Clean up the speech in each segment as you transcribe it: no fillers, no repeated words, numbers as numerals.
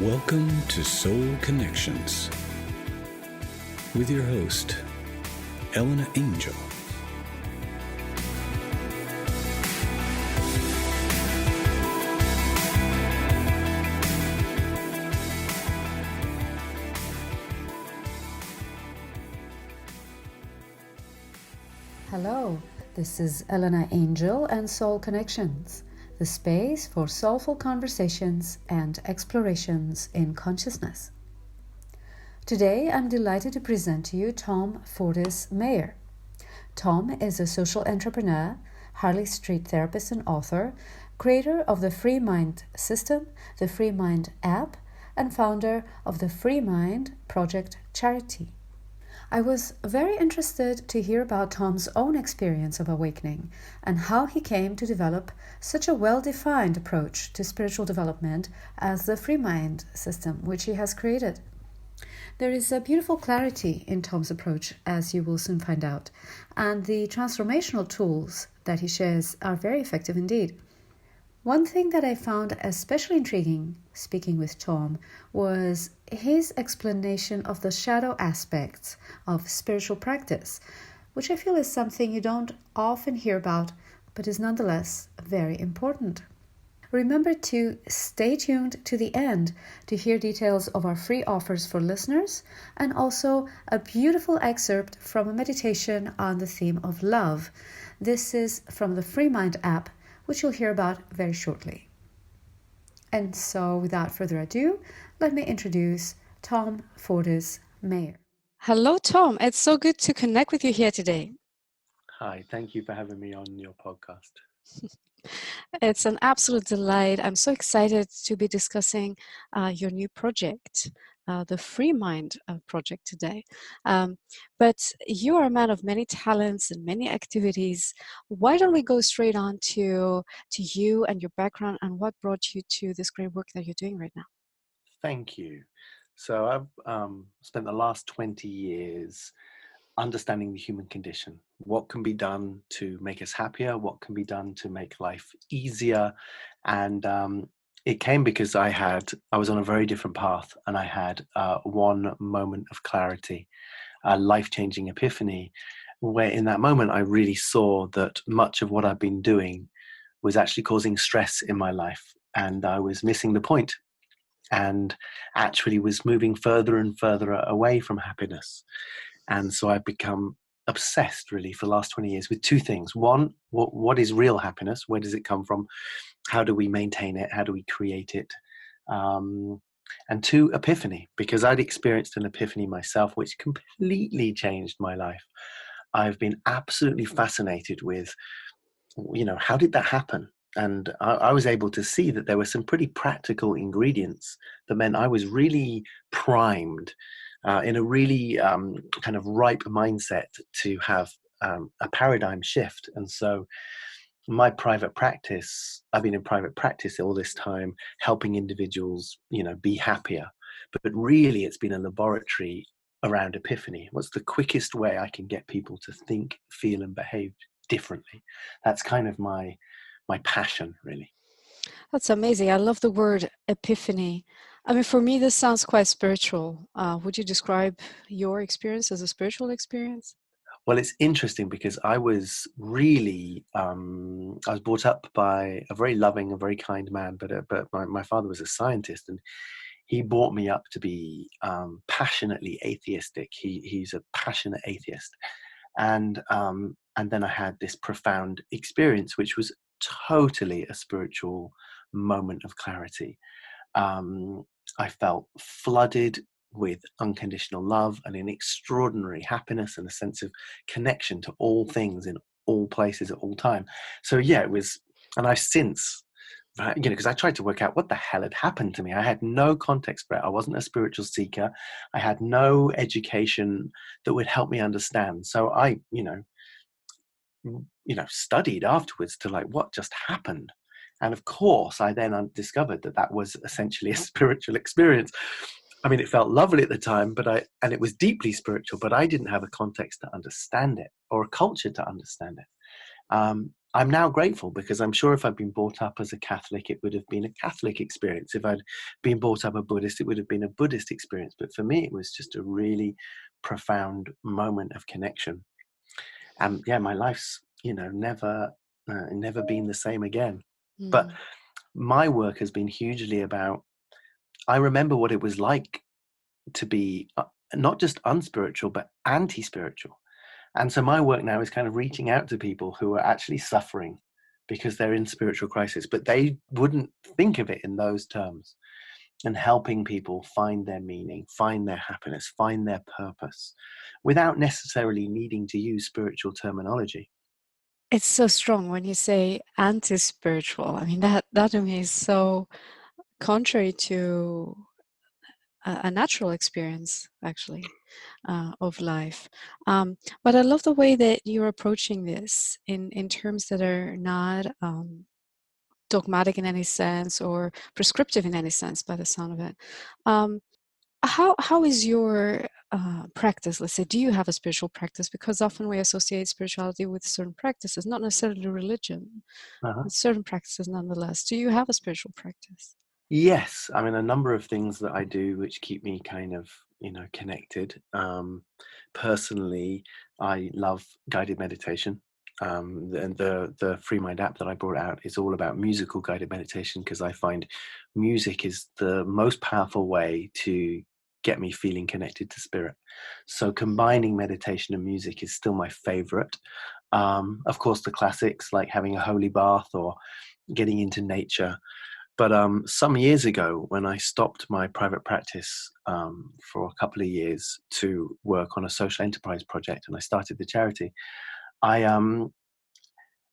Welcome to Soul Connections with your host, Elena Angel. Hello, this is Elena Angel and Soul Connections, the space for soulful conversations and explorations in consciousness. Today, I'm delighted to present to you Tom Fortis-Mayer. Tom is a social entrepreneur, Harley St therapist and author, creator of the FreeMind system, the FreeMind App, and founder of the FreeMind Project charity. I was very interested to hear about Tom's own experience of awakening and how he came to develop such a well-defined approach to spiritual development as the FreeMind system, which he has created. There is a beautiful clarity in Tom's approach, as you will soon find out, and the transformational tools that he shares are very effective indeed. One thing that I found especially intriguing speaking with Tom was his explanation of the shadow aspects of spiritual practice, which I feel is something you don't often hear about, but is nonetheless very important. Remember to stay tuned to the end to hear details of our free offers for listeners and also a beautiful excerpt from a meditation on the theme of love. This is from the FreeMind app, which you'll hear about very shortly. And so, without further ado, let me introduce Tom Fortis-Mayer. Hello, Tom. It's so good to connect with you here today. Hi, thank you for having me on your podcast. It's an absolute delight. I'm so excited to be discussing your new project, the FreeMind project today. But you are a man of many talents and many activities. Why don't we go straight on to you and your background and what brought you to this great work that you're doing right now? Thank you. So I've spent the last 20 years understanding the human condition. What can be done to make us happier? What can be done to make life easier? And it came because I was on a very different path, and I had one moment of clarity, a life-changing epiphany, where in that moment I really saw that much of what I've been doing was actually causing stress in my life, and I was missing the point, and actually was moving further and further away from happiness. And so I've become obsessed really for the last 20 years with two things. One, what is real happiness? Where does it come from? How do we maintain it? How do we create it? And two, epiphany, because I'd experienced an epiphany myself, which completely changed my life. I've been absolutely fascinated with, how did that happen? And I was able to see that there were some pretty practical ingredients that meant I was really primed in a really kind of ripe mindset to have a paradigm shift. And so my private practice, I've been in private practice all this time, helping individuals, be happier. But really, it's been a laboratory around epiphany. What's the quickest way I can get people to think, feel, and behave differently? That's kind of my passion, really. That's amazing. I love the word epiphany. I mean, for me, this sounds quite spiritual. Would you describe your experience as a spiritual experience? Well, it's interesting because I was really, I was brought up by a very loving, a very kind man, but my father was a scientist, and he brought me up to be passionately atheistic. He's a passionate atheist. And then I had this profound experience, which was totally a spiritual moment of clarity. I felt flooded with unconditional love and an extraordinary happiness and a sense of connection to all things in all places at all time. So yeah, it was, and I've since, because I tried to work out what the hell had happened to me. I had no context for it. I wasn't a spiritual seeker. I had no education that would help me understand. So I, studied afterwards to what just happened. And of course, I then discovered that was essentially a spiritual experience. I mean, it felt lovely at the time, and it was deeply spiritual, but I didn't have a context to understand it or a culture to understand it. I'm now grateful, because I'm sure if I'd been brought up as a Catholic, it would have been a Catholic experience. If I'd been brought up a Buddhist, it would have been a Buddhist experience. But for me, it was just a really profound moment of connection. And yeah, my life's, never been the same again. But Mm. my work has been hugely about, I remember what it was like to be not just unspiritual, but anti-spiritual. And so my work now is kind of reaching out to people who are actually suffering because they're in spiritual crisis, but they wouldn't think of it in those terms, and helping people find their meaning, find their happiness, find their purpose without necessarily needing to use spiritual terminology. It's so strong when you say anti-spiritual. I mean, that to me is so contrary to a natural experience, actually, of life. But I love the way that you're approaching this in terms that are not dogmatic in any sense or prescriptive in any sense, by the sound of it. Um, how is your practice? Let's say, do you have a spiritual practice? Because often we associate spirituality with certain practices, not necessarily religion, Uh-huh. but certain practices nonetheless. Do you have a spiritual practice? Yes, I mean, a number of things that I do which keep me kind of, connected. Personally, I love guided meditation. And the FreeMind app that I brought out is all about musical guided meditation, because I find music is the most powerful way to get me feeling connected to spirit. So combining meditation and music is still my favorite. Of course, the classics like having a holy bath or getting into nature. But some years ago, when I stopped my private practice for a couple of years to work on a social enterprise project, and I started the charity, I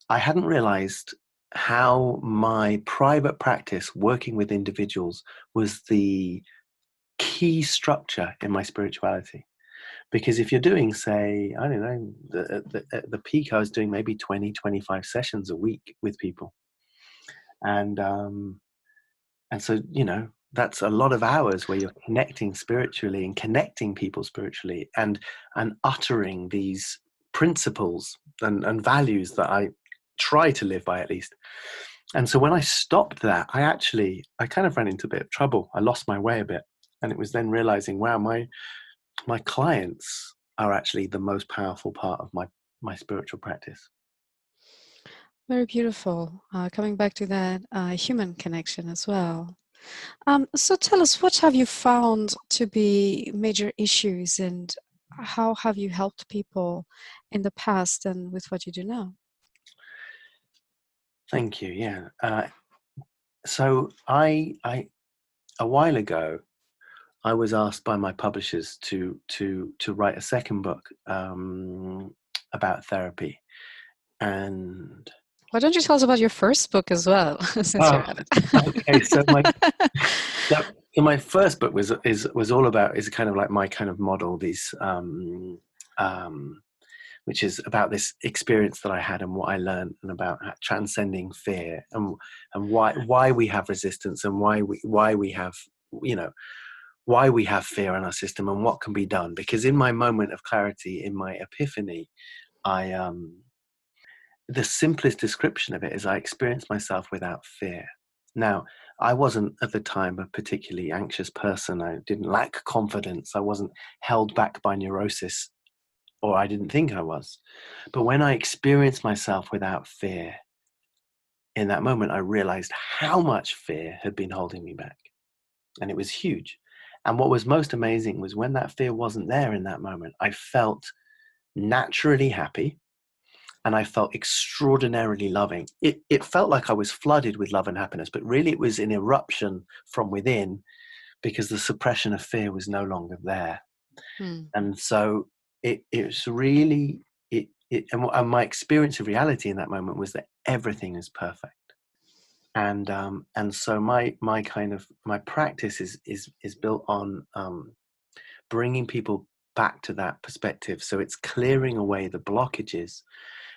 I hadn't realized how my private practice working with individuals was the key structure in my spirituality. Because if you're doing, say, I don't know, at the peak, I was doing maybe 20, 25 sessions a week with people. And And so, that's a lot of hours where you're connecting spiritually and connecting people spiritually, and uttering these principles and values that I try to live by, at least. And so when I stopped that, I kind of ran into a bit of trouble. I lost my way a bit. And it was then realizing, wow, my clients are actually the most powerful part of my spiritual practice. Very beautiful. Coming back to that human connection as well. So tell us, what have you found to be major issues, and how have you helped people in the past and with what you do now? Thank you. Yeah. So I a while ago, I was asked by my publishers to write a second book about therapy, and Why don't you tell us about your first book as well, since oh, you're at okay. So it? my first book was all about, is kind of like my kind of model, these um, which is about this experience that I had and what I learned, and about transcending fear, and why we have resistance, and why we have, you know why we have fear in our system, and what can be done. Because in my moment of clarity, in my epiphany, I the simplest description of it is I experienced myself without fear. Now, I wasn't at the time a particularly anxious person. I didn't lack confidence. I wasn't held back by neurosis, or I didn't think I was. But when I experienced myself without fear, in that moment, I realized how much fear had been holding me back. And it was huge. And what was most amazing was when that fear wasn't there in that moment, I felt naturally happy, and I felt extraordinarily loving. It felt like I was flooded with love and happiness, but really it was an eruption from within, because the suppression of fear was no longer there. Hmm. And so it was really, and my experience of reality in that moment was that everything is perfect. And so my kind of my practice is built on bringing people back to that perspective. So it's clearing away the blockages.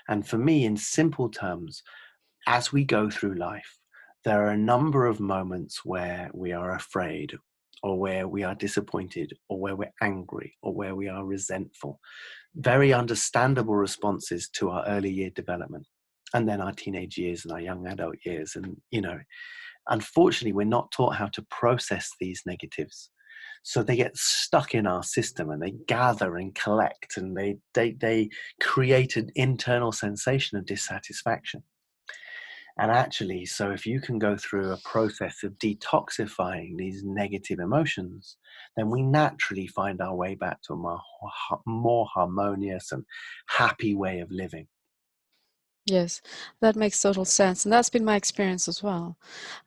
And for me, in simple terms, as we go through life, there are a number of moments where we are afraid, or where we are disappointed, or where we're angry, or where we are resentful. Very understandable responses to our early year development. and then our teenage years and our young adult years. And, unfortunately, we're not taught how to process these negatives. So they get stuck in our system and they gather and collect, and they create an internal sensation of dissatisfaction. And actually, so if you can go through a process of detoxifying these negative emotions, then we naturally find our way back to a more harmonious and happy way of living. Yes, that makes total sense. And that's been my experience as well.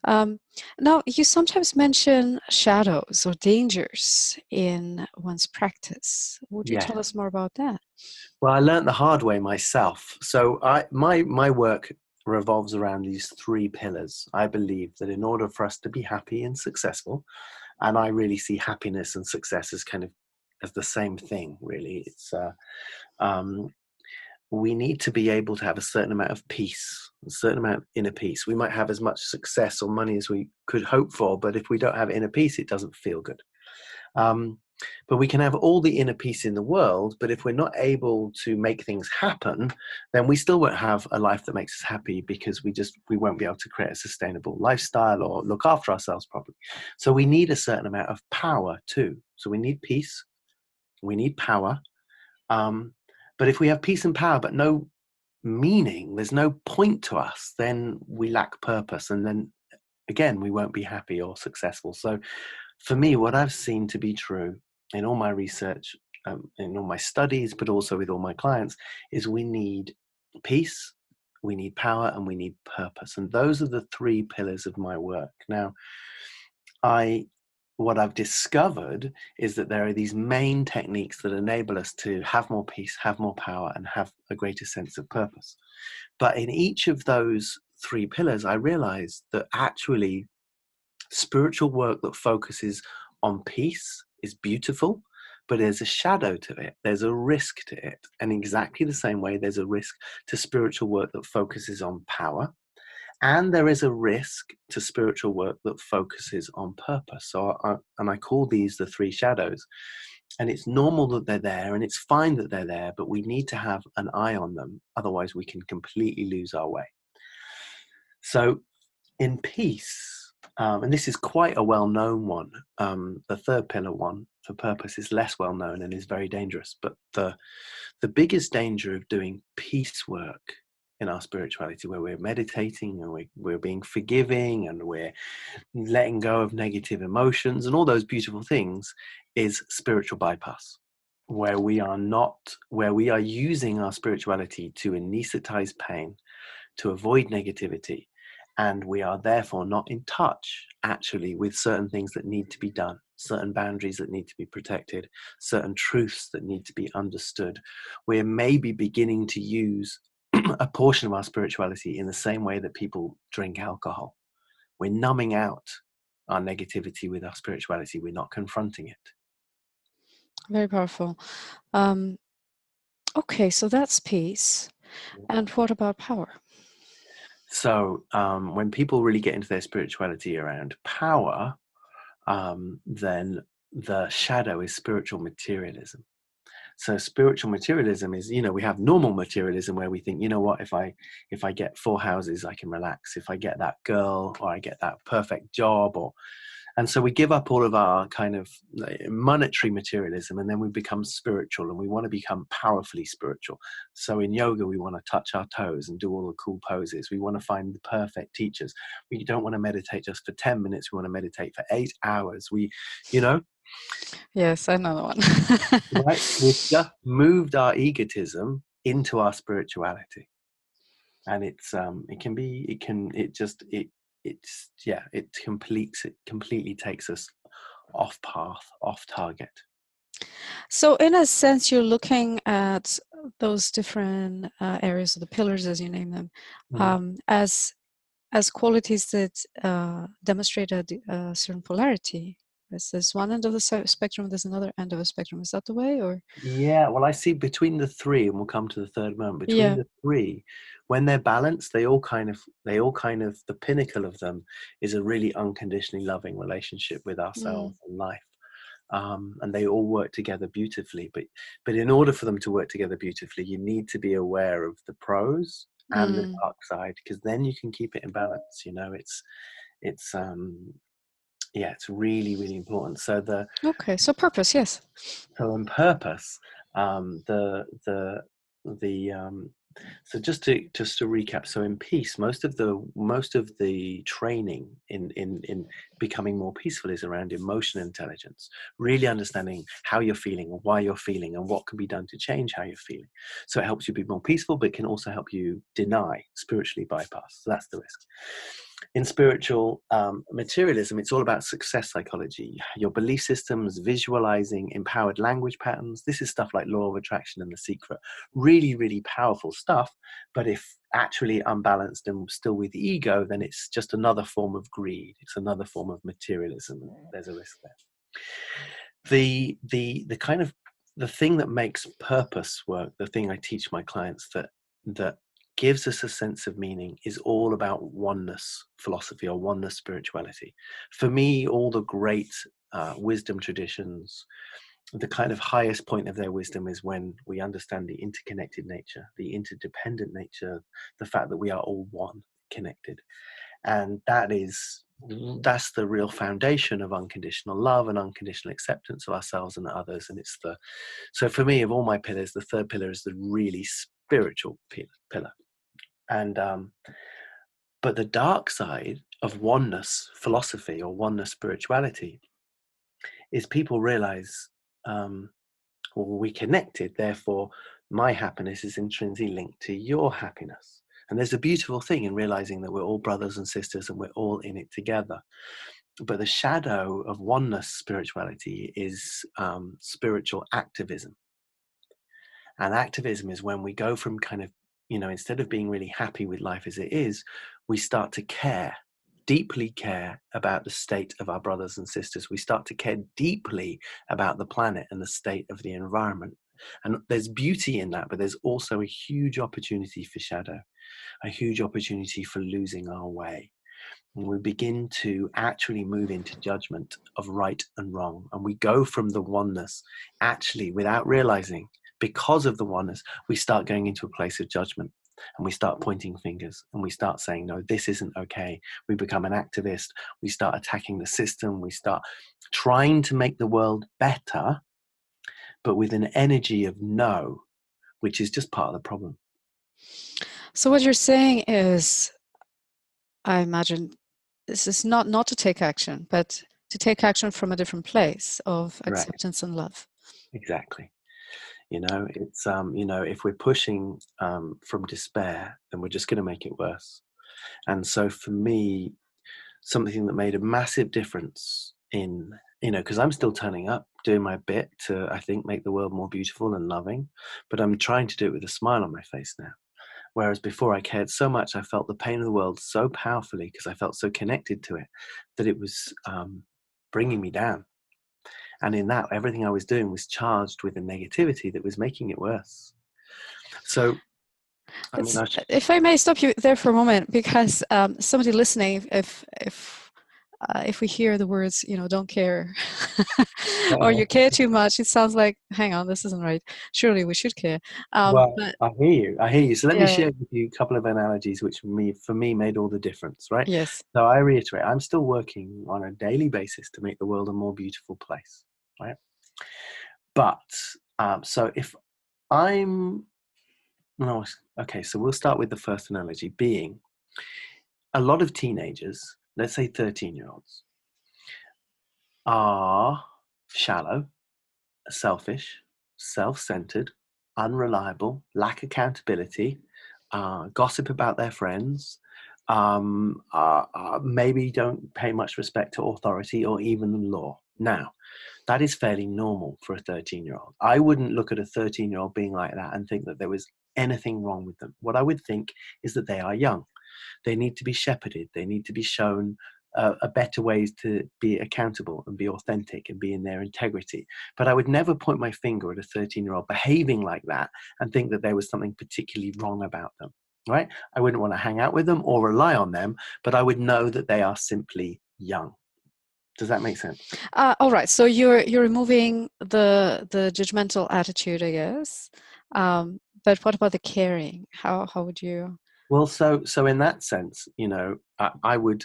Now, you sometimes mention shadows or dangers in one's practice. Would you Yeah. tell us more about that? Well, I learned the hard way myself. So my work revolves around these three pillars. I believe that in order for us to be happy and successful, and I really see happiness and success as kind of as the same thing, really. It's we need to be able to have a certain amount of peace, a certain amount of inner peace. We might have as much success or money as we could hope for, but if we don't have inner peace, it doesn't feel good. But we can have all the inner peace in the world, but if we're not able to make things happen, then we still won't have a life that makes us happy, because we won't be able to create a sustainable lifestyle or look after ourselves properly. So we need a certain amount of power too. So we need peace, we need power. But if we have peace and power but no meaning, there's no point to us, then we lack purpose, and then again we won't be happy or successful. So for me, what I've seen to be true in all my research, in all my studies, but also with all my clients, is we need peace, we need power, and we need purpose. And those are the three pillars of my work. Now, what I've discovered is that there are these main techniques that enable us to have more peace, have more power, and have a greater sense of purpose. But in each of those three pillars, I realized that actually spiritual work that focuses on peace is beautiful, but there's a shadow to it. There's a risk to it. And exactly the same way, there's a risk to spiritual work that focuses on power. And there is a risk to spiritual work that focuses on purpose. So I call these the three shadows. And it's normal that they're there, and it's fine that they're there, but we need to have an eye on them. Otherwise, we can completely lose our way. So in peace, and this is quite a well-known one, the third pillar one for purpose is less well-known and is very dangerous. But the biggest danger of doing peace work in our spirituality, where we're meditating and we're being forgiving and we're letting go of negative emotions and all those beautiful things, is spiritual bypass, where we are using our spirituality to anesthetize pain, to avoid negativity, and we are therefore not in touch actually with certain things that need to be done, certain boundaries that need to be protected, certain truths that need to be understood. We're maybe beginning to use a portion of our spirituality in the same way that people drink alcohol. We're numbing out our negativity with our spirituality. We're not confronting it. Very powerful. Okay, so that's peace. And what about power? So when people really get into their spirituality around power, then the shadow is spiritual materialism. So spiritual materialism is, we have normal materialism where we think, you know what, if I get 4 houses, I can relax. If I get that girl, or I get that perfect job, and so we give up all of our kind of monetary materialism, and then we become spiritual, and we want to become powerfully spiritual. So in yoga, we want to touch our toes and do all the cool poses. We want to find the perfect teachers. We don't want to meditate just for 10 minutes. We want to meditate for 8 hours. Yes, I know the one. Right? We've just moved our egotism into our spirituality, and it completely takes us off path, off target. So in a sense, you're looking at those different areas of the pillars, as you name them, as qualities that demonstrate a certain polarity. There's one end of the spectrum, there's another end of the spectrum. Is that the way, or? Yeah, well, I see between the three, and we'll come to the third moment. Between the three, when they're balanced, they all kind of the pinnacle of them is a really unconditionally loving relationship with ourselves and life. And they all work together beautifully. But in order for them to work together beautifully, you need to be aware of the pros and the dark side, because then you can keep it in balance. It's it's really, really important. So Okay, so purpose, yes. so in purpose, the so just to recap, so in peace, most of the training in becoming more peaceful is around emotional intelligence, really understanding how you're feeling and why you're feeling and what can be done to change how you're feeling. So it helps you be more peaceful, but it can also help you deny, spiritually bypass. So that's the risk. In spiritual materialism, it's all about success psychology, your belief systems, visualizing, empowered language patterns. This is stuff like law of attraction and The Secret. Really, really powerful stuff. But if actually unbalanced and still with ego, then it's just another form of greed. It's another form of materialism. There's a risk there. The kind of the thing that makes purpose work, the thing I teach my clients that gives us a sense of meaning, is all about oneness philosophy or oneness spirituality. For me, all the great wisdom traditions, the kind of highest point of their wisdom is when we understand the interconnected nature, the interdependent nature, the fact that we are all one, connected. And that's the real foundation of unconditional love and unconditional acceptance of ourselves and others. And so for me, of all my pillars, the third pillar is the really spiritual pillar. And but the dark side of oneness philosophy or oneness spirituality is people realize, well, we connected, therefore my happiness is intrinsically linked to your happiness. And there's a beautiful thing in realizing that we're all brothers and sisters and we're all in it together. But the shadow of oneness spirituality is spiritual activism. And activism is when we go from kind of, instead of being really happy with life as it is, we start to care, deeply care about the state of our brothers and sisters. We start to care deeply about the planet and the state of the environment. And there's beauty in that, but there's also a huge opportunity for shadow, a huge opportunity for losing our way. And we begin to actually move into judgment of right and wrong. And we go from the oneness, actually, without realizing, because of the oneness, we start going into a place of judgment. And we start pointing fingers and we start saying, no, this isn't okay. We become an activist. We start attacking the system. We start trying to make the world better, but with an energy of no, which is just part of the problem. So what you're saying is, I imagine, this is not to take action, but to take action from a different place of acceptance and love. Exactly. It's if we're pushing from despair, then we're just going to make it worse. And so for me, something that made a massive difference in, because I'm still turning up, doing my bit to, I think, make the world more beautiful and loving, but I'm trying to do it with a smile on my face now. Whereas before I cared so much, I felt the pain of the world so powerfully because I felt so connected to it that it was bringing me down. And in that, everything I was doing was charged with a negativity that was making it worse. So, if I may stop you there for a moment, because somebody listening, if we hear the words, don't care, or you care too much, it sounds like, hang on, this isn't right. Surely we should care. Well, but, I hear you. So let me share with you a couple of analogies which for me made all the difference, right? Yes. So I reiterate, I'm still working on a daily basis to make the world a more beautiful place, right? But so if I'm no, okay, so we'll start with the first analogy being a lot of teenagers, let's say 13-year-olds, are shallow, selfish, self-centered, unreliable, lack accountability, gossip about their friends, maybe don't pay much respect to authority or even the law. Now, that is fairly normal for a 13-year-old. I wouldn't look at a 13-year-old being like that and think that there was anything wrong with them. What I would think is that they are young. They need to be shepherded. They need to be shown a better ways to be accountable and be authentic and be in their integrity. But I would never point my finger at a 13-year-old behaving like that and think that there was something particularly wrong about them, right? I wouldn't want to hang out with them or rely on them, but I would know that they are simply young. Does that make sense? All right. So you're removing the judgmental attitude, I guess. But what about the caring? How would you? Well, so in that sense, I would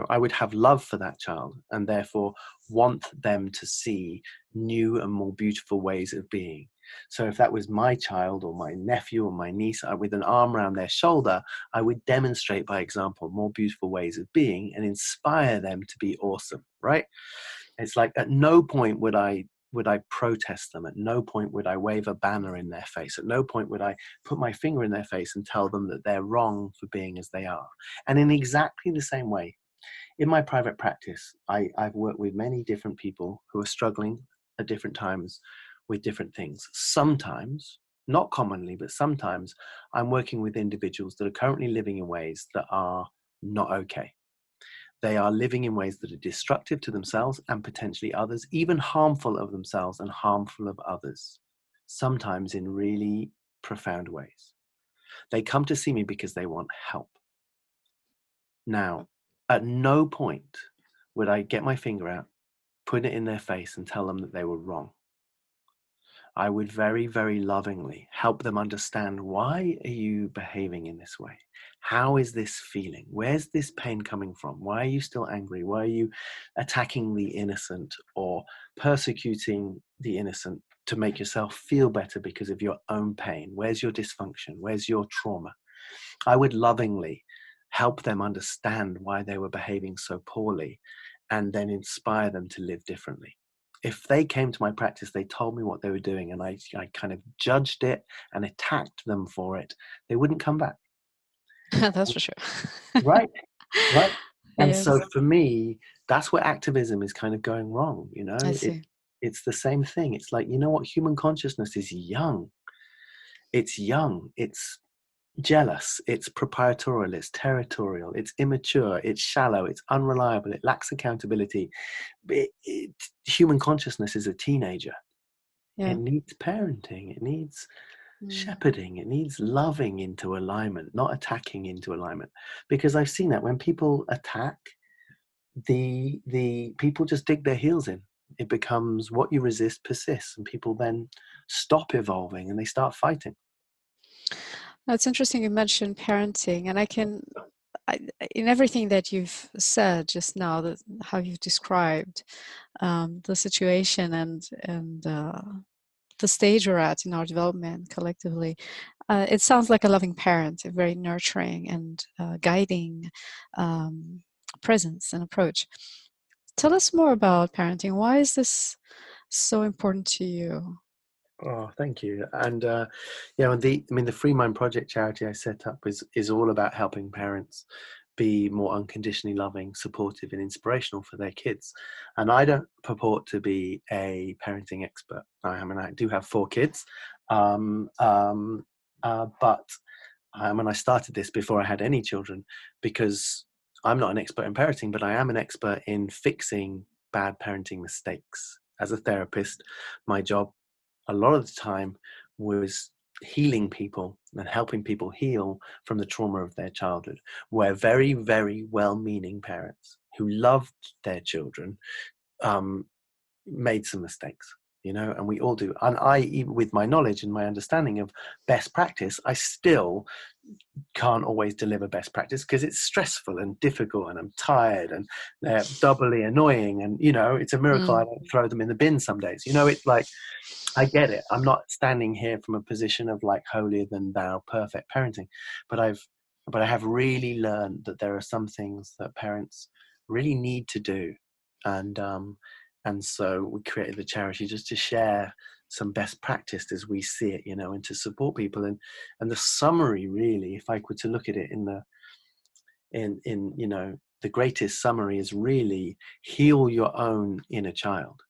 I would have love for that child, and therefore want them to see new and more beautiful ways of being. So if that was my child or my nephew or my niece, with an arm around their shoulder, I would demonstrate by example more beautiful ways of being and inspire them to be awesome, right? It's like at no point would I protest them. At no point would I wave a banner in their face. At no point would I put my finger in their face and tell them that they're wrong for being as they are. And in exactly the same way, in my private practice, I've worked with many different people who are struggling at different times with different things. Sometimes, not commonly, but sometimes I'm working with individuals that are currently living in ways that are not okay. They are living in ways that are destructive to themselves and potentially others, even harmful of themselves and harmful of others, sometimes in really profound ways. They come to see me because they want help. Now, at no point would I get my finger out, put it in their face and tell them that they were wrong. I would very, very lovingly help them understand, why are you behaving in this way? How is this feeling? Where's this pain coming from? Why are you still angry? Why are you attacking the innocent or persecuting the innocent to make yourself feel better because of your own pain? Where's your dysfunction? Where's your trauma? I would lovingly help them understand why they were behaving so poorly and then inspire them to live differently. If they came to my practice, they told me what they were doing, and I kind of judged it and attacked them for it, they wouldn't come back. That's for sure. Right, right. And Yes, so for me, that's where activism is kind of going wrong, I see. It's the same thing. It's like, what? Human consciousness is young. It's young. It's jealous, it's proprietorial, it's territorial, it's immature, it's shallow, it's unreliable, it lacks accountability. Human consciousness is a teenager. It Yeah. needs parenting, it needs Mm. shepherding, it needs loving into alignment, not attacking into alignment. Because I've seen that when people attack, the people just dig their heels in. It becomes what you resist persists, and people then stop evolving and they start fighting. It's interesting you mentioned parenting, and in everything that you've said just now, that how you've described the situation and the stage we're at in our development collectively, it sounds like a loving parent, a very nurturing and guiding presence and approach. Tell us more about parenting. Why is this so important to you? Oh, thank you. And the FreeMind Project charity I set up is all about helping parents be more unconditionally loving, supportive, and inspirational for their kids. And I don't purport to be a parenting expert. I do have 4 kids, but I started this before I had any children, because I'm not an expert in parenting, but I am an expert in fixing bad parenting mistakes. As a therapist, my job a lot of the time was healing people and helping people heal from the trauma of their childhood, where very, very well-meaning parents who loved their children made some mistakes, and we all do. And I, even with my knowledge and my understanding of best practice, I still can't always deliver best practice because it's stressful and difficult, and I'm tired, and they're doubly annoying, and it's a miracle I Mm. don't throw them in the bin some days. It's like, I get it. I'm not standing here from a position of like holier than thou perfect parenting, but I have really learned that there are some things that parents really need to do, and so we created the charity just to share some best practice as we see it, and to support people. And the summary, really, if I were to look at it in the greatest summary, is really heal your own inner child.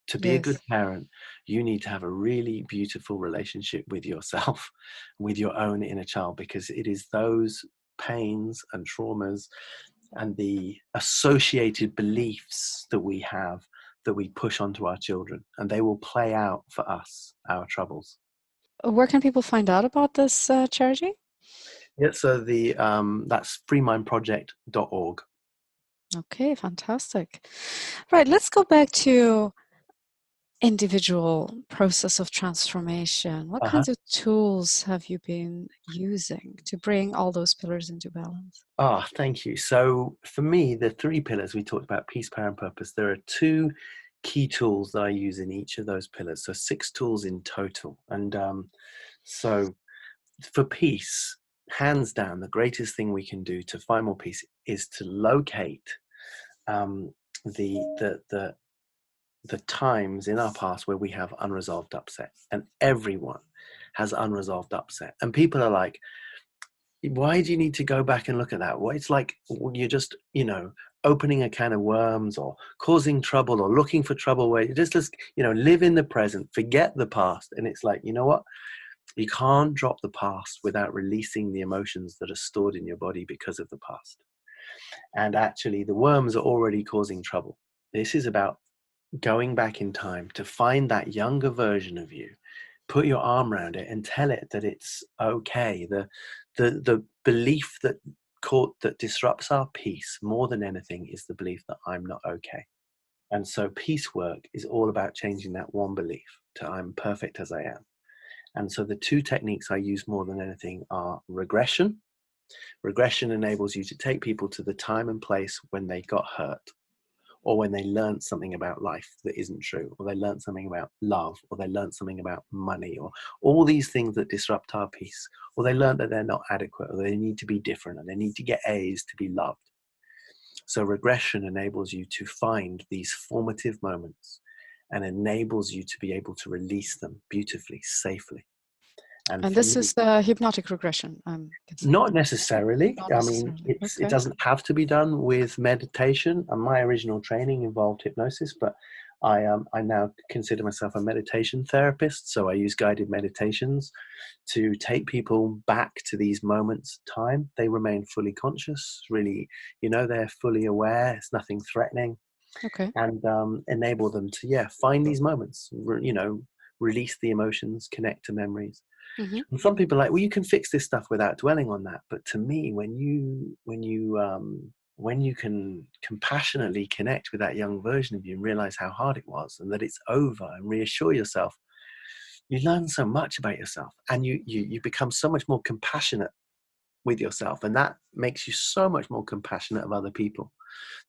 To be a good Yes. parent, you need to have a really beautiful relationship with yourself, with your own inner child, because it is those pains and traumas and the associated beliefs that we have that we push onto our children, and they will play out for us, our troubles. Where can people find out about this charity? Yeah, so that's freemindproject.org. Okay, fantastic. Right, let's go back to individual process of transformation, what Uh-huh. kinds of tools have you been using to bring all those pillars into balance? Ah, thank you. So for me, the three pillars we talked about, peace, power, and purpose, there are two key tools that I use in each of those pillars. So 6 tools in total. And so for peace, hands down, the greatest thing we can do to find more peace is to locate um, the times in our past where we have unresolved upset. And everyone has unresolved upset. And people are like, why do you need to go back and look at that? Well, it's like you're just, opening a can of worms or causing trouble or looking for trouble where you just live in the present, forget the past. And it's like, you know what? You can't drop the past without releasing the emotions that are stored in your body because of the past. And actually, the worms are already causing trouble. This is about going back in time to find that younger version of you, put your arm around it and tell it that it's okay. The belief that disrupts our peace more than anything is the belief that I'm not okay. And so peace work is all about changing that one belief to I'm perfect as I am. And so the two techniques I use more than anything are regression. Regression enables you to take people to the time and place when they got hurt, or when they learned something about life that isn't true, or they learned something about love, or they learned something about money, or all these things that disrupt our peace, or they learned that they're not adequate, or they need to be different, and they need to get A's to be loved. So regression enables you to find these formative moments and enables you to be able to release them beautifully, safely. And And for this me, is the hypnotic regression, I'm guessing. not necessarily. Not I mean, necessarily. it Okay. doesn't have to be done with meditation. And my original training involved hypnosis, but I now consider myself a meditation therapist. So I use guided meditations to take people back to these moments of time. They remain fully conscious, really, they're fully aware. It's nothing threatening, Okay. and enable them to, find these moments, release the emotions, connect to memories. Mm-hmm. And some people are like, well, you can fix this stuff without dwelling on that. But to me, when you can compassionately connect with that young version of you and realize how hard it was and that it's over and reassure yourself, you learn so much about yourself, and you become so much more compassionate with yourself. And that makes you so much more compassionate of other people,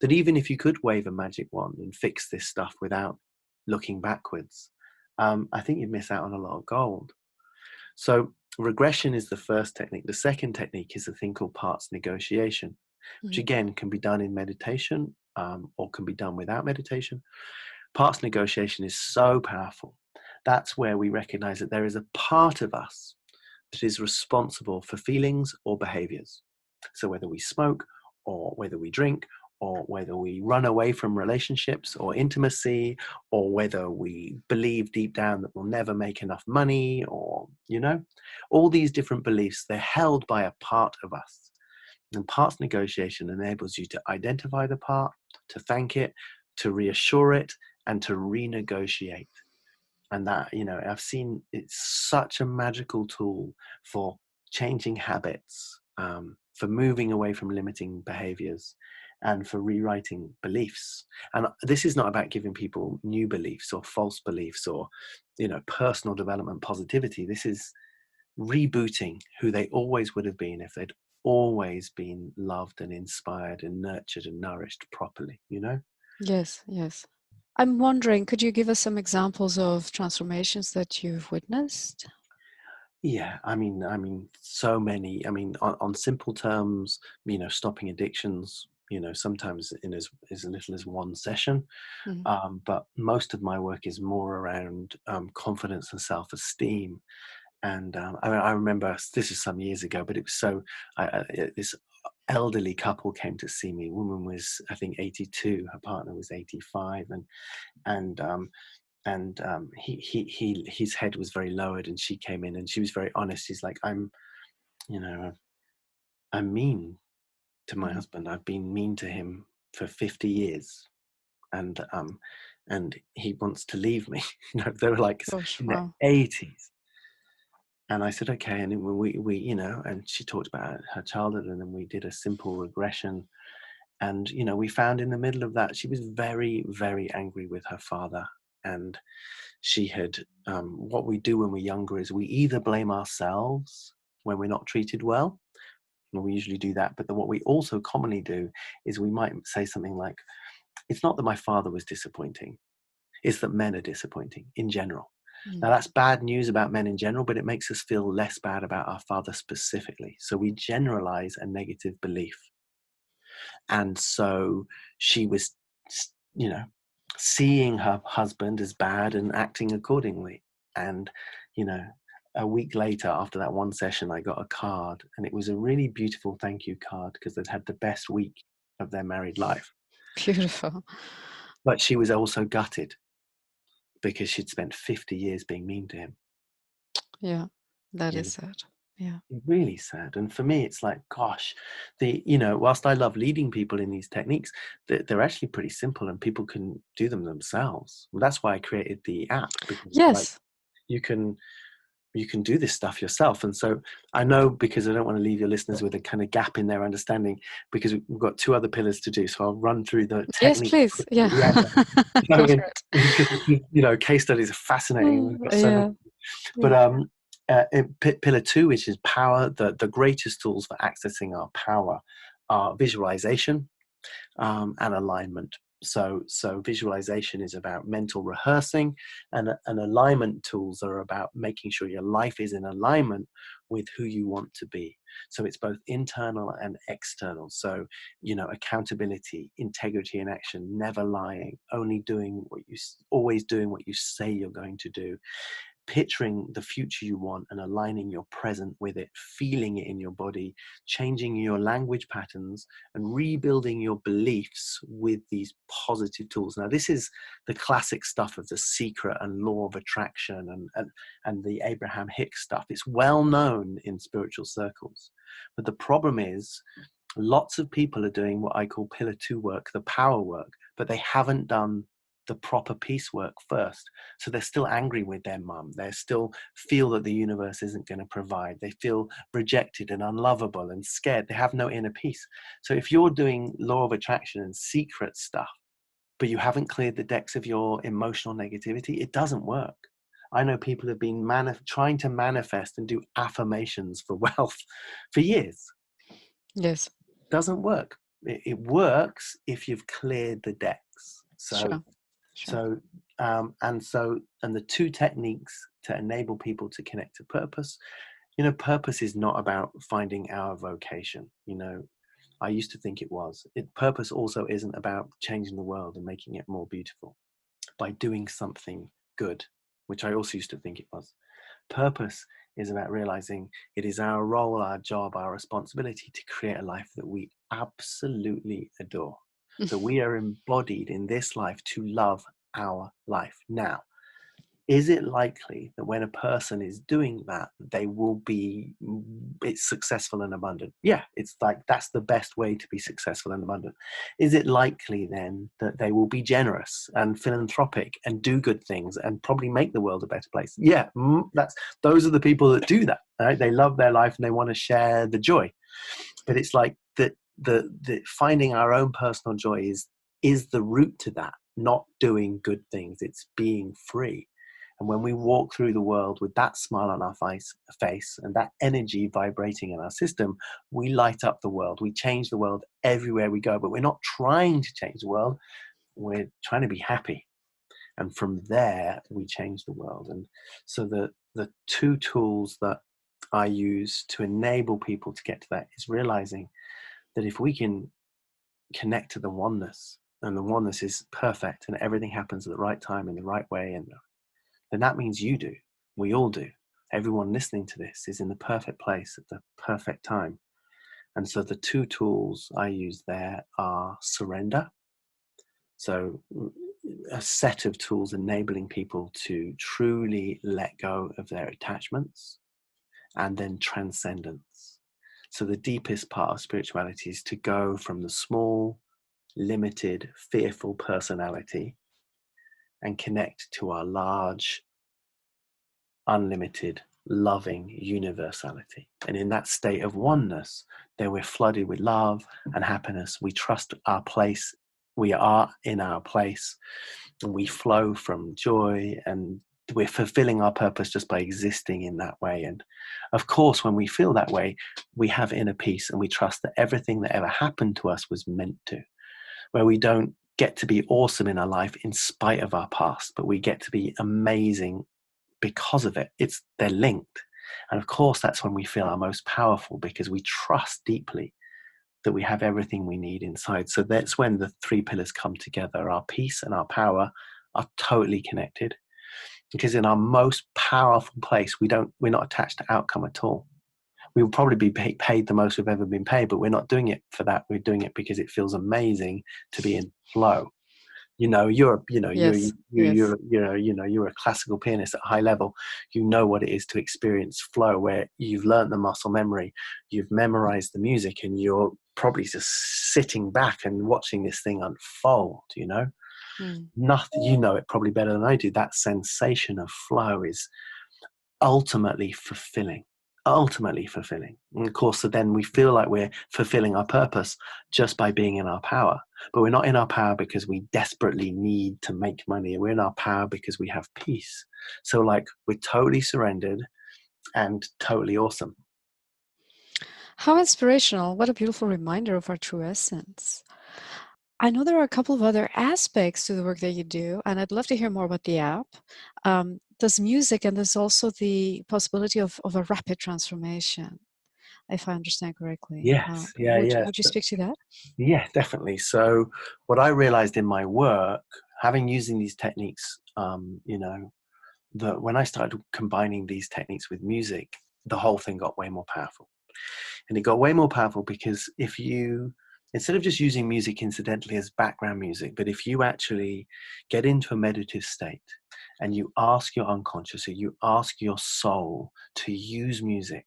that even if you could wave a magic wand and fix this stuff without looking backwards, I think you'd miss out on a lot of gold. So regression is the first technique. The second technique is a thing called parts negotiation, which Mm-hmm. again can be done in meditation, or can be done without meditation. Parts negotiation is so powerful. That's where we recognize that there is a part of us that is responsible for feelings or behaviors. So whether we smoke, or whether we drink, or whether we run away from relationships or intimacy, or whether we believe deep down that we'll never make enough money, or, all these different beliefs, they're held by a part of us. And parts negotiation enables you to identify the part, to thank it, to reassure it, and to renegotiate. And that, I've seen it's such a magical tool for changing habits, for moving away from limiting behaviors, and for rewriting beliefs. And this is not about giving people new beliefs or false beliefs or, personal development positivity. This is rebooting who they always would have been if they'd always been loved and inspired and nurtured and nourished properly, Yes, yes. I'm wondering, could you give us some examples of transformations that you've witnessed? Yeah, I mean, so many. I mean, on simple terms, stopping addictions, sometimes in as little as one session. Mm-hmm. But most of my work is more around confidence and self-esteem. And I remember, this is some years ago, but it was this elderly couple came to see me. Woman was, I think, 82. Her partner was 85, and his head was very lowered, and she came in and she was very honest. She's like, you know I'm mean to my Mm-hmm. husband. I've been mean to him for 50 years, and he wants to leave me. They were like Gosh, in their wow. 80s. And I said, okay. And then we and she talked about her childhood, and then we did a simple regression. And we found in the middle of that, she was very, very angry with her father. and she had, what we do when we're younger is we either blame ourselves when we're not treated well, and we usually do that, but then what we also commonly do is we might say something like, it's not that my father was disappointing, it's that men are disappointing in general. Now that's bad news about men in general, but it makes us feel less bad about our father specifically. So we generalize a negative belief. And so she was, seeing her husband as bad and acting accordingly. And, a week later, after that one session, I got a card, and it was a really beautiful thank you card because they'd had the best week of their married life. Beautiful. But she was also gutted because she'd spent 50 years being mean to him. Yeah, that is sad. Yeah. Really sad. And for me, it's like, gosh, whilst I love leading people in these techniques, they're actually pretty simple and people can do them themselves. Well, that's why I created the app, because Yes. you can do this stuff yourself. And so I know, because I don't want to leave your listeners with a kind of gap in their understanding, because we've got 2 other pillars to do. So I'll run through the Yes, technique. please. Yeah. Go for it. Because case studies are fascinating. We've got so many. But pillar 2, which is power, the greatest tools for accessing our power are visualization and alignment. So visualization is about mental rehearsing, and alignment tools are about making sure your life is in alignment with who you want to be. So it's both internal and external. So, accountability, integrity in action, never lying, always doing what you say you're going to do. Picturing the future you want and aligning your present with it, feeling it in your body, changing your language patterns, and rebuilding your beliefs with these positive tools. Now, this is the classic stuff of The Secret and Law of Attraction and the Abraham Hicks stuff. It's well known in spiritual circles. But the problem is, lots of people are doing what I call pillar 2 work, the power work, but they haven't done the proper peace work first. So they're still angry with their mum. They still feel that the universe isn't going to provide. They feel rejected and unlovable and scared. They have no inner peace. So if you're doing law of attraction and secret stuff, but you haven't cleared the decks of your emotional negativity, it doesn't work. I know people have been trying to manifest and do affirmations for wealth for years. Yes. Doesn't work. It works if you've cleared the decks. Sure. And the 2 techniques to enable people to connect to purpose. Purpose is not about finding our vocation. I used to think it was. Purpose also isn't about changing the world and making it more beautiful by doing something good, which I also used to think it was. Purpose is about realizing it is our role, our job, our responsibility to create a life that we absolutely adore. So we are embodied in this life to love our life. Now, is it likely that when a person is doing that, it's successful and abundant? Yeah, it's like, that's the best way to be successful and abundant. Is it likely then that they will be generous and philanthropic and do good things and probably make the world a better place? Yeah, those are the people that do that, right? They love their life and they want to share the joy. But it's like the finding our own personal joy is the route to that, not doing good things. It's being free. And when we walk through the world with that smile on our face and that energy vibrating in our system, we light up the world. We change the world everywhere we go. But we're not trying to change the world. We're trying to be happy. And from there, we change the world. And so the 2 tools that I use to enable people to get to that is realizing that if we can connect to the oneness, and the oneness is perfect and everything happens at the right time in the right way, and then that means you do. We all do. Everyone listening to this is in the perfect place at the perfect time. And so the 2 tools I use there are surrender. So a set of tools enabling people to truly let go of their attachments, and then transcendence. So the deepest part of spirituality is to go from the small, limited, fearful personality and connect to our large, unlimited, loving universality. And in that state of oneness, then we're flooded with love and happiness. We trust our place. We are in our place. and we flow from joy, and we're fulfilling our purpose just by existing in that way. And of course, when we feel that way, we have inner peace, and we trust that everything that ever happened to us was meant to, where we don't get to be awesome in our life in spite of our past, but we get to be amazing because of it. They're linked. And of course, that's when we feel our most powerful, because we trust deeply that we have everything we need inside. So that's when the three pillars come together. Our peace and our power are totally connected, because in our most powerful place, we're not attached to outcome at all. We will probably be paid the most we've ever been paid, but we're not doing it for that. We're doing it because it feels amazing to be in flow. You're Yes, yes. a classical pianist at a high level. You know what it is to experience flow, where you've learned the muscle memory, you've memorized the music, and you're probably just sitting back and watching this thing unfold. Mm. Nothing, it probably better than I do. That sensation of flow is ultimately fulfilling. And of course, so then we feel like we're fulfilling our purpose just by being in our power. But we're not in our power because we desperately need to make money. We're in our power because we have peace. So like, we're totally surrendered and totally awesome. How inspirational. What a beautiful reminder of our true essence. I know there are a couple of other aspects to the work that you do, and I'd love to hear more about the app. There's music, and there's also the possibility of a rapid transformation, if I understand correctly. Yes. Would you speak to that? Yeah, definitely. So what I realized in my work, having using these techniques, that when I started combining these techniques with music, the whole thing got way more powerful. And it got way more powerful because instead of just using music incidentally as background music, but if you actually get into a meditative state and you ask your unconscious, or you ask your soul to use music,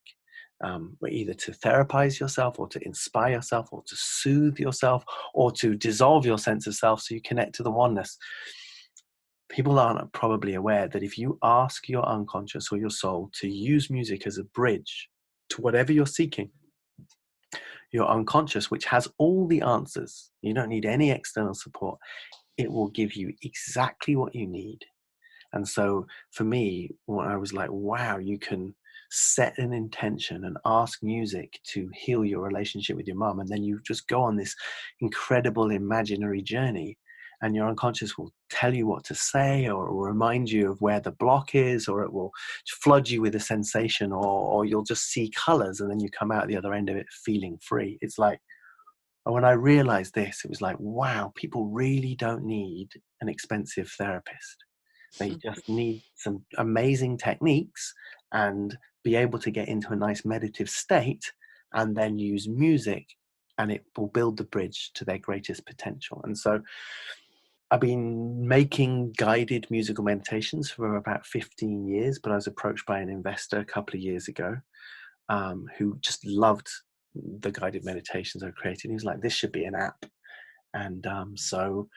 either to therapize yourself, or to inspire yourself, or to soothe yourself, or to dissolve your sense of self so you connect to the oneness. People aren't probably aware that if you ask your unconscious or your soul to use music as a bridge to whatever you're seeking, your unconscious, which has all the answers, you don't need any external support, it will give you exactly what you need. And so for me, when I was like, wow, you can set an intention and ask music to heal your relationship with your mom, and then you just go on this incredible imaginary journey, and your unconscious will tell you what to say, or it will remind you of where the block is, or it will flood you with a sensation, or you'll just see colors, and then you come out the other end of it feeling free. It's like, when I realized this, it was like, wow, people really don't need an expensive therapist. They just need some amazing techniques and be able to get into a nice meditative state, and then use music, and it will build the bridge to their greatest potential. And so I've been making guided musical meditations for about 15 years, but I was approached by an investor a couple of years ago, who just loved the guided meditations I created. He was like, this should be an app. And so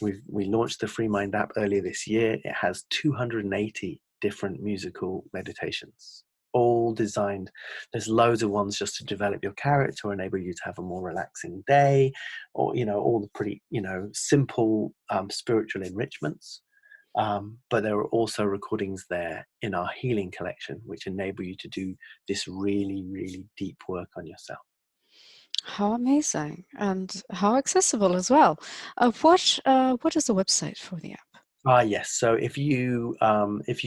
we launched the FreeMind app earlier this year. It has 280 different musical meditations, all designed. There's loads of ones just to develop your character, enable you to have a more relaxing day, or all the pretty simple spiritual enrichments. But there are also recordings there in our healing collection, which enable you to do this really, really deep work on yourself. How amazing, and how accessible as well. What is the website for the app? Yes. So if you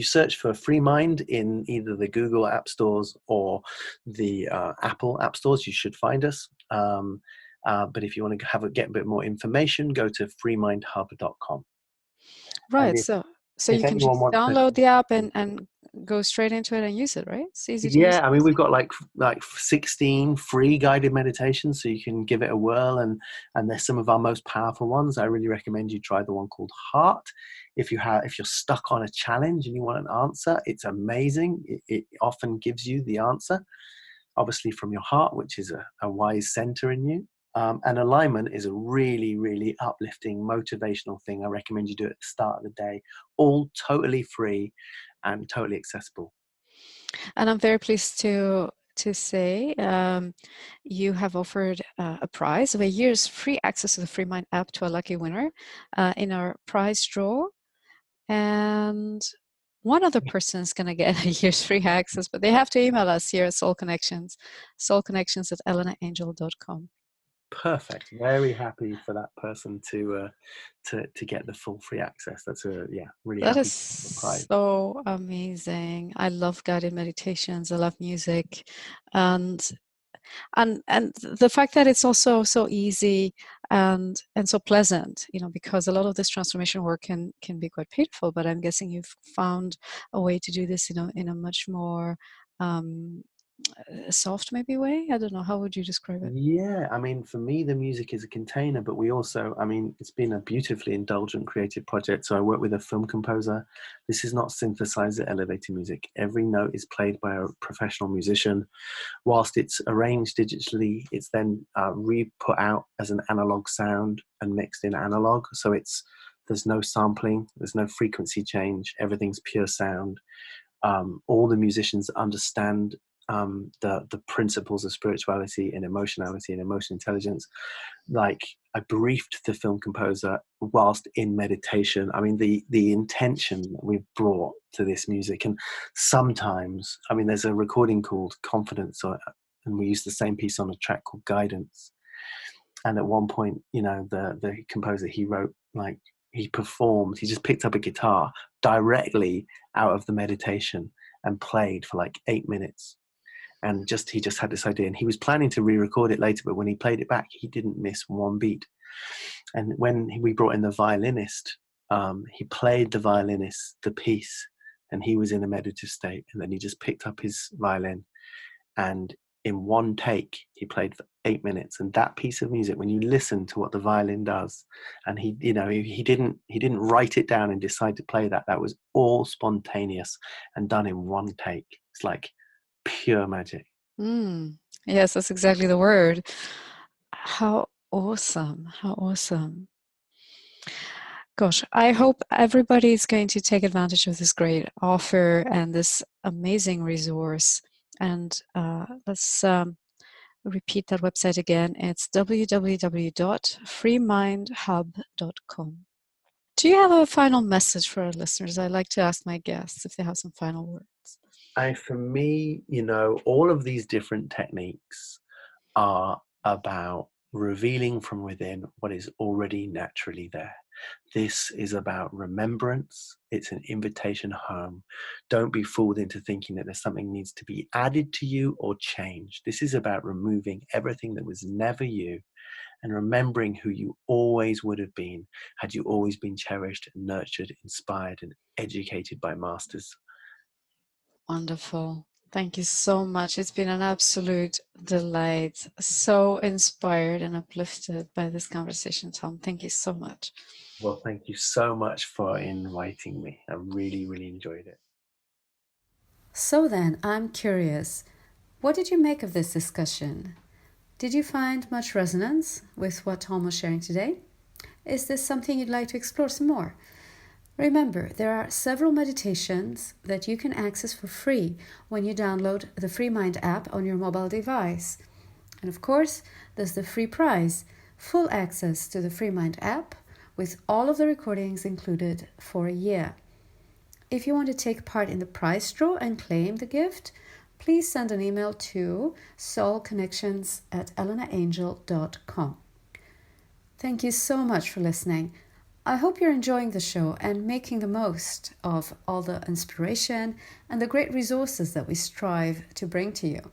search for FreeMind in either the Google App Stores or the Apple App Stores, you should find us. But if you want to get a bit more information, go to freemindhub.com. And Right. So if you can anyone just wants to, download the app and go straight into it and use it, right? It's easy to use. yeah, I mean, we've got like 16 free guided meditations, so you can give it a whirl, and they're some of our most powerful ones. I really recommend you try the one called Heart. If you're stuck on a challenge and you want an answer, it's amazing. It often gives you the answer, obviously from your heart, which is a wise center in you. And alignment is a really, really uplifting, motivational thing. I recommend you do it at the start of the day, all totally free and totally accessible. And I'm very pleased to say you have offered a prize of a year's free access to the FreeMind app to a lucky winner in our prize draw And one other person is going to get a year's free access, but they have to email us here at Soul Connections, soulconnections@elenaangel.com. Perfect. Very happy for that person to get the full free access. That's really That happy is surprise. so amazing. I love guided meditations. I love music, and the fact that it's also so easy and so pleasant, because a lot of this transformation work can be quite painful. But I'm guessing you've found a way to do this in a much more soft maybe way. I don't know, how would you describe it? Yeah, I mean, for me, the music is a container, but we also, I mean, it's been a beautifully indulgent creative project. So I work with a film composer. This is not synthesizer elevator music. Every note is played by a professional musician. Whilst it's arranged digitally, it's then re-put out as an analog sound and mixed in analog. So there's no sampling, there's no frequency change. Everything's pure sound. All the musicians understand the principles of spirituality and emotionality and emotional intelligence. Like, I briefed the film composer whilst in meditation. I mean, the intention that we've brought to this music. And sometimes, I mean, there's a recording called Confidence, and we used the same piece on a track called Guidance. And at one point, the composer, he wrote, like, he performed, he just picked up a guitar directly out of the meditation and played for like 8 minutes. And he just had this idea, and he was planning to re-record it later, but when he played it back, he didn't miss one beat. And when we brought in the violinist, he played the piece, and he was in a meditative state. And then he just picked up his violin, and in one take, he played for 8 minutes. And that piece of music, when you listen to what the violin does, and he didn't write it down and decide to play that. That was all spontaneous and done in one take. It's like pure magic. Yes, that's exactly the word. How awesome. How awesome. Gosh, I hope everybody is going to take advantage of this great offer and this amazing resource. And let's repeat that website again. It's www.freemindhub.com. Do you have a final message for our listeners? I like to ask my guests if they have some final words. For me, all of these different techniques are about revealing from within what is already naturally there. This is about remembrance. It's an invitation home. Don't be fooled into thinking that there's something needs to be added to you or changed. This is about removing everything that was never you and remembering who you always would have been had you always been cherished, nurtured, inspired, and educated by masters. Wonderful. Thank you so much. It's been an absolute delight. So inspired and uplifted by this conversation, Tom. Thank you so much. Well, thank you so much for inviting me. I really, really enjoyed it. So then, I'm curious, what did you make of this discussion? Did you find much resonance with what Tom was sharing today? Is this something you'd like to explore some more? Remember, there are several meditations that you can access for free when you download the FreeMind app on your mobile device. And of course, there's the free prize, full access to the FreeMind app with all of the recordings included for a year. If you want to take part in the prize draw and claim the gift, please send an email to soulconnections@elenaangel.com. Thank you so much for listening. I hope you're enjoying the show and making the most of all the inspiration and the great resources that we strive to bring to you.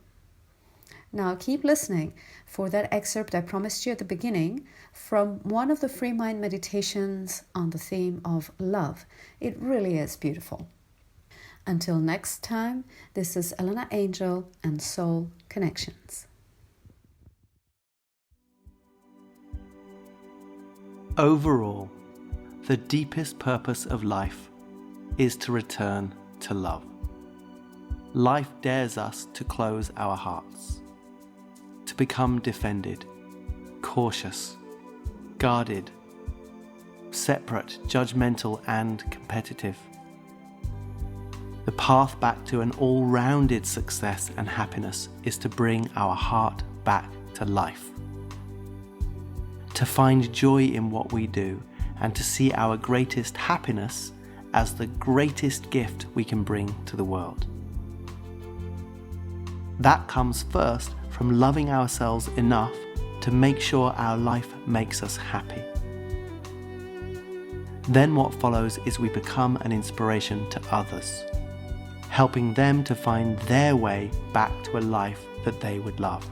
Now keep listening for that excerpt I promised you at the beginning from one of the FreeMind meditations on the theme of love. It really is beautiful. Until next time, this is Elena Angel and Soul Connections. Overall, the deepest purpose of life is to return to love. Life dares us to close our hearts, to become defended, cautious, guarded, separate, judgmental, and competitive. The path back to an all-rounded success and happiness is to bring our heart back to life, to find joy in what we do, and to see our greatest happiness as the greatest gift we can bring to the world. That comes first from loving ourselves enough to make sure our life makes us happy. Then what follows is we become an inspiration to others, helping them to find their way back to a life that they would love.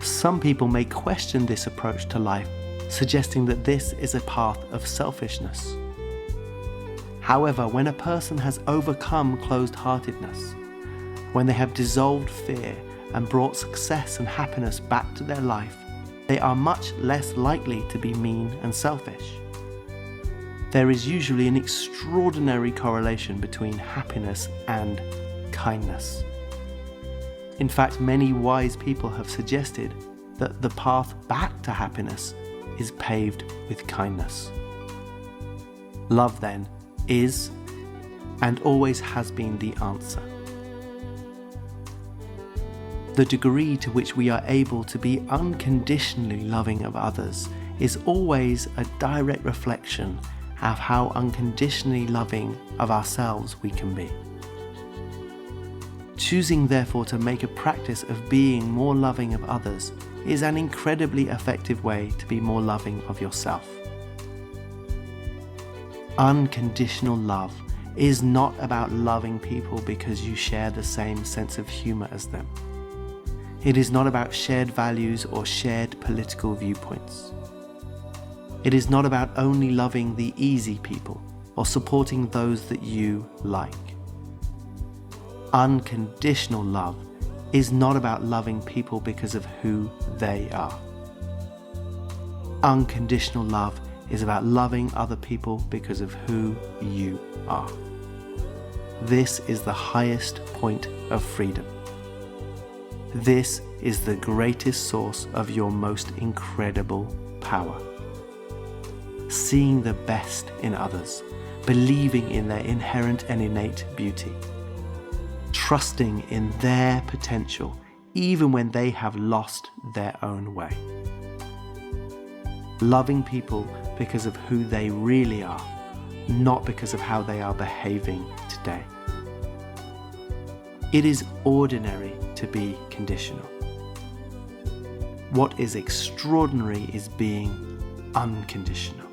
Some people may question this approach to life, suggesting that this is a path of selfishness. However, when a person has overcome closed-heartedness, when they have dissolved fear and brought success and happiness back to their life, they are much less likely to be mean and selfish. There is usually an extraordinary correlation between happiness and kindness. In fact, many wise people have suggested that the path back to happiness is paved with kindness. Love, then, is and always has been the answer. The degree to which we are able to be unconditionally loving of others is always a direct reflection of how unconditionally loving of ourselves we can be. Choosing, therefore, to make a practice of being more loving of others is an incredibly effective way to be more loving of yourself. Unconditional love is not about loving people because you share the same sense of humor as them. It is not about shared values or shared political viewpoints. It is not about only loving the easy people or supporting those that you like. Unconditional love is not about loving people because of who they are. Unconditional love is about loving other people because of who you are. This is the highest point of freedom. This is the greatest source of your most incredible power. Seeing the best in others, believing in their inherent and innate beauty, trusting in their potential even when they have lost their own way. Loving people because of who they really are, not because of how they are behaving today. It is ordinary to be conditional. What is extraordinary is being unconditional.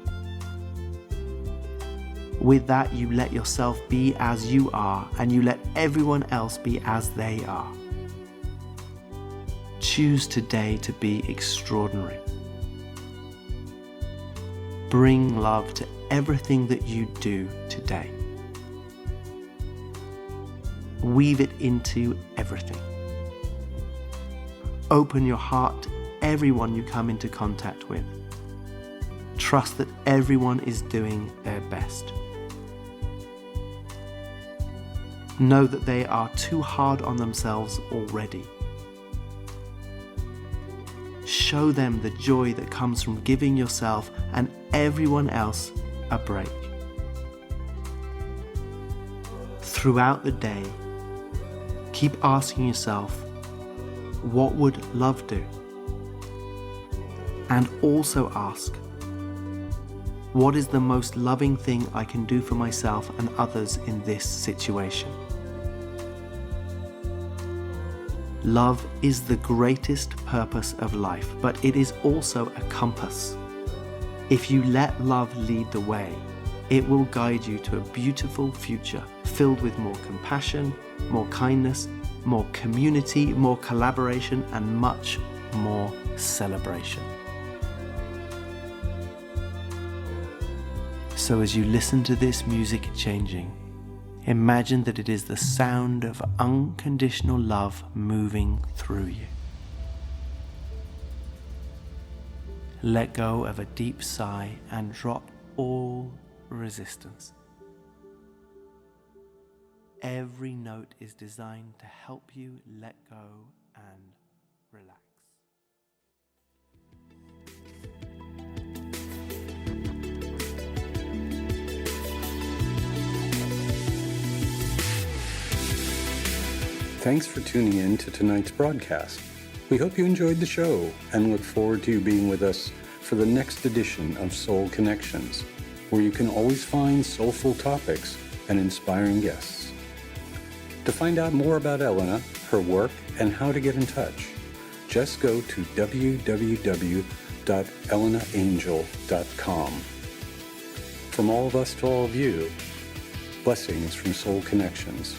With that, you let yourself be as you are, and you let everyone else be as they are. Choose today to be extraordinary. Bring love to everything that you do today. Weave it into everything. Open your heart to everyone you come into contact with. Trust that everyone is doing their best. Know that they are too hard on themselves already. Show them the joy that comes from giving yourself and everyone else a break. Throughout the day, keep asking yourself, what would love do? And also ask, what is the most loving thing I can do for myself and others in this situation? Love is the greatest purpose of life, but it is also a compass. If you let love lead the way, it will guide you to a beautiful future filled with more compassion, more kindness, more community, more collaboration, and much more celebration. So as you listen to this music changing, imagine that it is the sound of unconditional love moving through you. Let go of a deep sigh and drop all resistance. Every note is designed to help you let go and relax. Thanks for tuning in to tonight's broadcast. We hope you enjoyed the show and look forward to you being with us for the next edition of Soul Connections, where you can always find soulful topics and inspiring guests. To find out more about Elena, her work, and how to get in touch, just go to www.elenaangel.com. From all of us to all of you, blessings from Soul Connections.